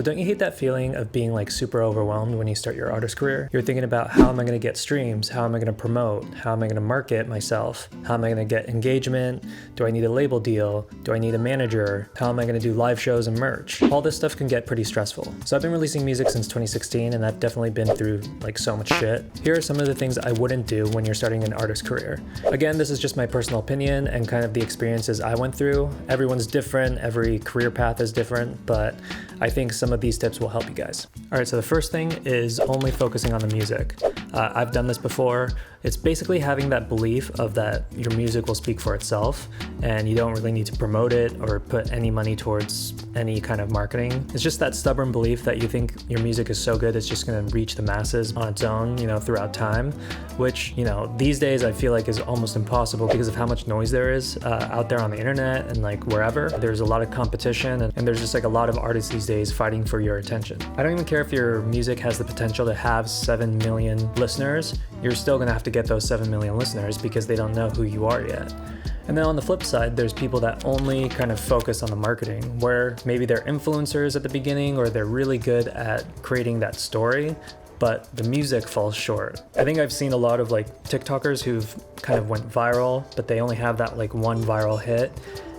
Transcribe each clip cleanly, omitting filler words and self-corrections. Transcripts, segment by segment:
So don't you hate that feeling of being like super overwhelmed when you start your artist career? You're thinking about, how am I going to get streams? How am I going to promote? How am I going to market myself? How am I going to get engagement? Do I need a label deal? Do I need a manager? How am I going to do live shows and merch? All this stuff can get pretty stressful. So I've been releasing music since 2016, and I've definitely been through like so much shit. Here are some of the things I wouldn't do when you're starting an artist career. Again, this is just my personal opinion and kind of the experiences I went through. Everyone's different, every career path is different, but I think some of these tips will help you guys. All right, so the first thing is only focusing on the music. I've done this before. It's basically having that belief of that your music will speak for itself and you don't really need to promote it or put any money towards any kind of marketing. It's just that stubborn belief that you think your music is so good it's just going to reach the masses on its own, throughout time, which, these days I feel like is almost impossible because of how much noise there is out there on the internet and like wherever. There's a lot of competition and there's just like a lot of artists these days fighting for your attention. I don't even care if your music has the potential to have 7 million listeners, you're still going to have to get those 7 million listeners because they don't know who you are yet. And then on the flip side, there's people that only kind of focus on the marketing, where maybe they're influencers at the beginning or they're really good at creating that story, but the music falls short. I think I've seen a lot of like TikTokers who've kind of went viral, but they only have that like one viral hit,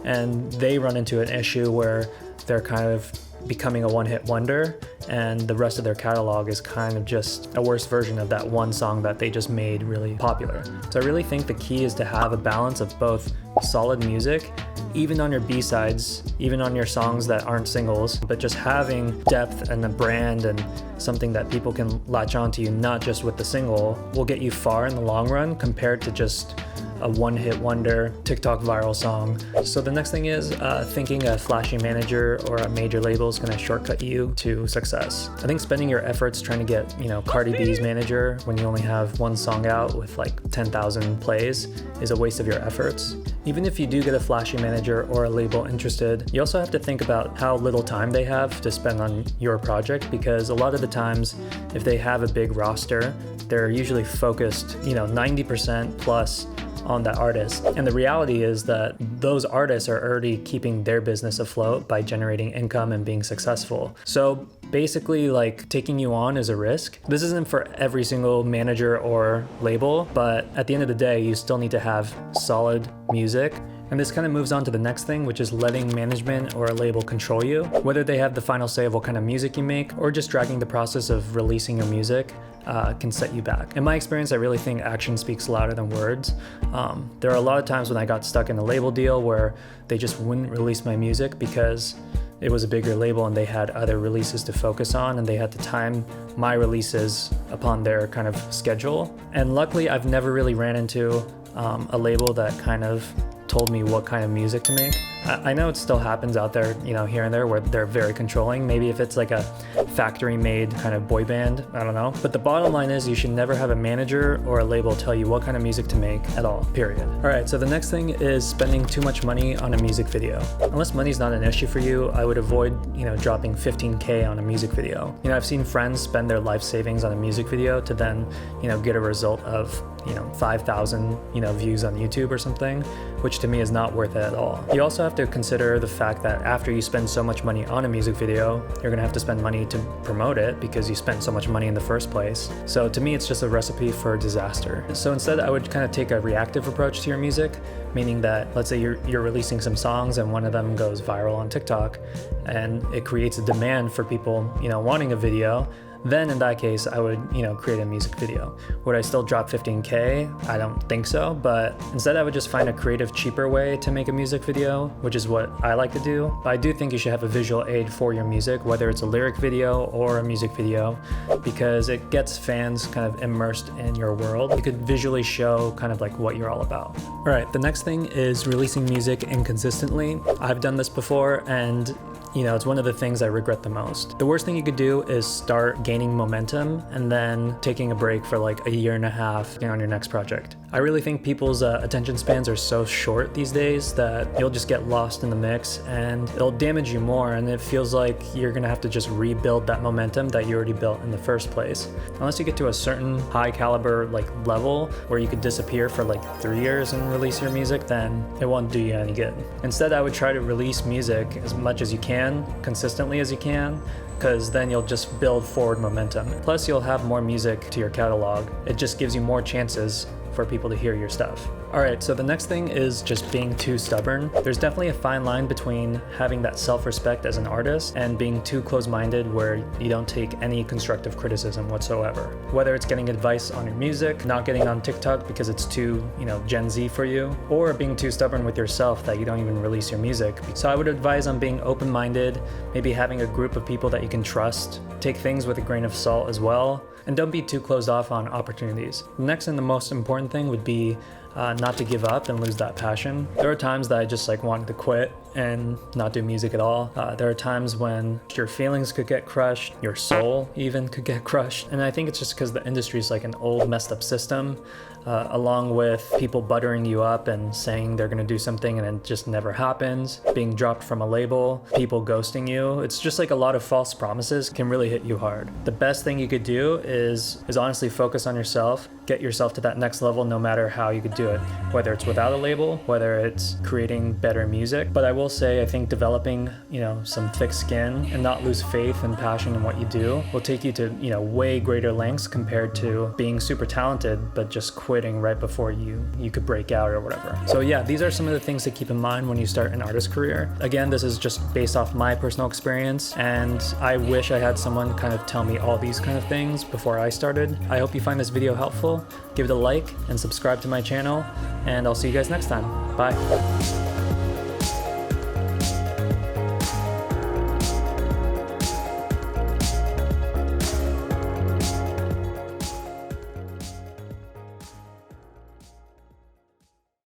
and they run into an issue where they're kind of becoming a one-hit wonder and the rest of their catalog is kind of just a worse version of that one song that they just made really popular. So I really think the key is to have a balance of both solid music, even on your B-sides, even on your songs that aren't singles, but just having depth and a brand and something that people can latch onto you, not just with the single, will get you far in the long run compared to just a one-hit wonder TikTok viral song. So the next thing is thinking a flashy manager or a major label is going to shortcut you to success. I think spending your efforts trying to get, Cardi B's manager when you only have one song out with like 10,000 plays is a waste of your efforts. Even if you do get a flashy manager or a label interested, you also have to think about how little time they have to spend on your project, because a lot of the times if they have a big roster, they're usually focused, 90% plus on that artist. And the reality is that those artists are already keeping their business afloat by generating income and being successful. So basically, like, taking you on is a risk. This isn't for every single manager or label, but at the end of the day, you still need to have solid music. And this kind of moves on to the next thing, which is letting management or a label control you, whether they have the final say of what kind of music you make or just dragging the process of releasing your music. Can set you back. In my experience, I really think action speaks louder than words. There are a lot of times when I got stuck in a label deal where they just wouldn't release my music because it was a bigger label and they had other releases to focus on and they had to time my releases upon their kind of schedule. And luckily, I've never really ran into a label that kind of told me what kind of music to make. I know it still happens out there, here and there where they're very controlling. Maybe if it's like a factory made kind of boy band, I don't know. But the bottom line is you should never have a manager or a label tell you what kind of music to make at all, period. All right, so the next thing is spending too much money on a music video. Unless money's not an issue for you, I would avoid, dropping 15K on a music video. I've seen friends spend their life savings on a music video to then, get a result of 5,000, views on YouTube or something, which to me is not worth it at all. You also have to consider the fact that after you spend so much money on a music video, you're gonna have to spend money to promote it because you spent so much money in the first place. So to me, it's just a recipe for disaster. So instead, I would kind of take a reactive approach to your music, meaning that let's say you're releasing some songs and one of them goes viral on TikTok and it creates a demand for people, wanting a video. Then in that case, I would, create a music video. Would I still drop 15K? I don't think so, but instead I would just find a creative, cheaper way to make a music video, which is what I like to do. But I do think you should have a visual aid for your music, whether it's a lyric video or a music video, because it gets fans kind of immersed in your world. You could visually show kind of like what you're all about. All right, the next thing is releasing music inconsistently. I've done this before and it's one of the things I regret the most. The worst thing you could do is start gaining momentum and then taking a break for like a year and a half on your next project. I really think people's attention spans are so short these days that you'll just get lost in the mix and it'll damage you more, and it feels like you're gonna have to just rebuild that momentum that you already built in the first place. Unless you get to a certain high caliber level where you could disappear for 3 years and release your music, then it won't do you any good. Instead, I would try to release music as much as you can, consistently as you can, because then you'll just build forward momentum. Plus, you'll have more music to your catalog. It just gives you more chances for people to hear your stuff. Alright, so the next thing is just being too stubborn. There's definitely a fine line between having that self-respect as an artist and being too close-minded where you don't take any constructive criticism whatsoever. Whether it's getting advice on your music, not getting on TikTok because it's too, Gen Z for you, or being too stubborn with yourself that you don't even release your music. So I would advise on being open-minded, maybe having a group of people that you can trust, take things with a grain of salt as well, and don't be too closed off on opportunities. The next and the most important thing would be not to give up and lose that passion. There are times that I just wanted to quit and not do music at all. There are times when your feelings could get crushed, your soul even could get crushed. And I think it's just because the industry is like an old messed up system, along with people buttering you up and saying they're gonna do something and it just never happens, being dropped from a label, people ghosting you. It's just like a lot of false promises can really hit you hard. The best thing you could do is honestly focus on yourself, get yourself to that next level no matter how you could do it, whether it's without a label, whether it's creating better music. But I will say, I think developing, some thick skin and not lose faith and passion in what you do will take you to, way greater lengths compared to being super talented, but just quitting right before you could break out or whatever. So yeah, these are some of the things to keep in mind when you start an artist career. Again, this is just based off my personal experience, and I wish I had someone kind of tell me all these kind of things before I started. I hope you find this video helpful. Give it a like and subscribe to my channel, and I'll see you guys next time. Bye.